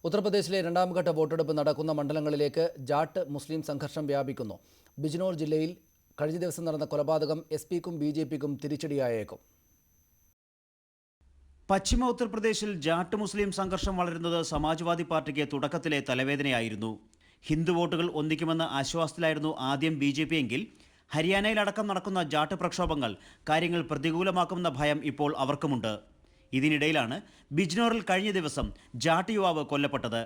ഉത്തർപ്രദേശിലെ രണ്ടാംഘട്ട വോട്ടെടുപ്പ് നടക്കുന്ന മണ്ഡലങ്ങളിലേക്ക് ജാട്ട് മുസ്ലിം സംഘർഷം വ്യാപിക്കുന്നു. ബിജ്നോർ ജില്ലയിൽ കഴിഞ്ഞ ദിവസം നടന്ന കൊലപാതകം എസ്-പിക്കും ബി.ജെ.പിക്കും തിരിച്ചടിയായേക്കും. പശ്ചിമ ഉത്തർപ്രദേശിൽ ജാട്ട് മുസ്ലിം സംഘർഷം വളരുന്നത് സമാജ്വാദി പാർട്ടിക്ക് തുടക്കത്തിലെ തലവേദനയായിരുന്നു. ഹിന്ദു വോട്ടുകൾ ഒന്നിക്കുമെന്ന ആശ്വാസത്തിലായിരുന്നു ആദ്യം ബി.ജെ.പി എങ്കിൽ ഹരിയാനയിലടക്കം നടക്കുന്ന ജാട്ട് പ്രക്ഷോഭങ്ങൾ കാര്യങ്ങൾ പ്രതികൂലമാക്കുമെന്ന ഭയം ഇപ്പോൾ അവർക്കുമുണ്ട്. ഇതിനിടയിലാണ് ബിജ്നോറിൽ കഴിഞ്ഞ ദിവസം ജാട്ട് യുവാവ് കൊല്ലപ്പെട്ടത്.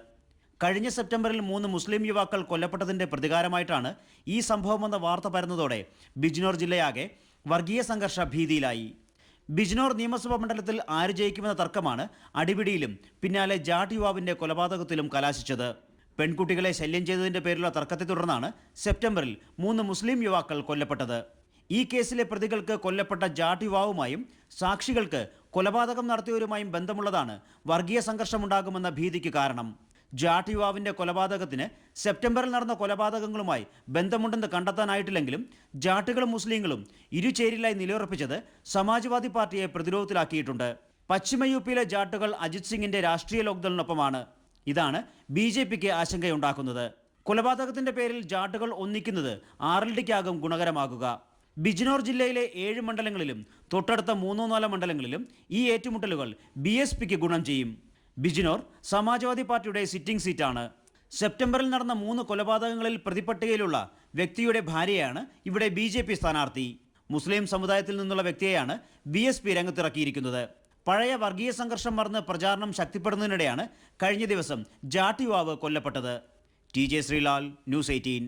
കഴിഞ്ഞ സെപ്റ്റംബറിൽ 3 മുസ്ലിം യുവാക്കൾ കൊല്ലപ്പെട്ടതിൻ്റെ പ്രതികാരമായിട്ടാണ് ഈ സംഭവമെന്ന വാർത്ത പരന്നതോടെ ബിജ്നോർ ജില്ലയാകെ വർഗീയ സംഘർഷ ഭീതിയിലായി. ബിജ്നോർ നിയമസഭാ മണ്ഡലത്തിൽ ആര് ജയിക്കുമെന്ന തർക്കമാണ് അടിപിടിയിലും പിന്നാലെ ജാട്ട് യുവാവിൻ്റെ കൊലപാതകത്തിലും കലാശിച്ചത്. പെൺകുട്ടികളെ ശല്യം ചെയ്തതിൻ്റെ പേരിലുള്ള തർക്കത്തെ തുടർന്നാണ് സെപ്റ്റംബറിൽ 3 മുസ്ലിം യുവാക്കൾ കൊല്ലപ്പെട്ടത്. ഈ കേസിലെ പ്രതികൾക്ക് കൊല്ലപ്പെട്ട ജാട്ട് യുവാവുമായും സാക്ഷികൾക്ക് കൊലപാതകം നടത്തിയവരുമായും ബന്ധമുള്ളതാണ് വർഗീയ സംഘർഷമുണ്ടാകുമെന്ന ഭീതിക്ക് കാരണം. ജാട്ട് യുവാവിൻ്റെ കൊലപാതകത്തിന് സെപ്റ്റംബറിൽ നടന്ന കൊലപാതകങ്ങളുമായി ബന്ധമുണ്ടെന്ന് കണ്ടെത്താനായിട്ടില്ലെങ്കിലും ജാട്ടുകളും മുസ്ലിങ്ങളും ഇരുചേരിലായി നിലയുറപ്പിച്ചത് സമാജ്വാദി പാർട്ടിയെ പ്രതിരോധത്തിലാക്കിയിട്ടുണ്ട്. പശ്ചിമ യു-പിയിലെ ജാട്ടുകൾ അജിത് സിംഗിൻ്റെ രാഷ്ട്രീയ ലോക്ദളിനൊപ്പമാണ്. ഇതാണ് ബി.ജെ.പിക്ക് ആശങ്കയുണ്ടാക്കുന്നത്. കൊലപാതകത്തിൻ്റെ പേരിൽ ജാട്ടുകൾ ഒന്നിക്കുന്നത് ആർ.എൽ.ഡിക്കാകും ഗുണകരമാകുക. ബിജ്നോർ ജില്ലയിലെ 7 മണ്ഡലങ്ങളിലും തൊട്ടടുത്ത 3-4 മണ്ഡലങ്ങളിലും ഈ ഏറ്റുമുട്ടലുകൾ ബി.എസ്.പിക്ക് ഗുണം ചെയ്യും. ബിജ്നോർ സമാജ്വാദി പാർട്ടിയുടെ സിറ്റിംഗ് സീറ്റാണ്. സെപ്റ്റംബറിൽ നടന്ന 3 കൊലപാതകങ്ങളിൽ പ്രതിപട്ടികയിലുള്ള വ്യക്തിയുടെ ഭാര്യയാണ് ഇവിടെ ബി.ജെ.പി സ്ഥാനാർത്ഥി. മുസ്ലിം സമുദായത്തിൽ നിന്നുള്ള വ്യക്തിയെയാണ് ബി.എസ്.പി രംഗത്തിറക്കിയിരിക്കുന്നത്. പഴയ വർഗീയ സംഘർഷം മറന്ന് പ്രചാരണം ശക്തിപ്പെടുന്നതിനിടെയാണ് കഴിഞ്ഞ ദിവസം ജാട്ട് യുവാവ് കൊല്ലപ്പെട്ടത്. ടി.ജെ. ശ്രീലാൽ, ന്യൂസ് 18.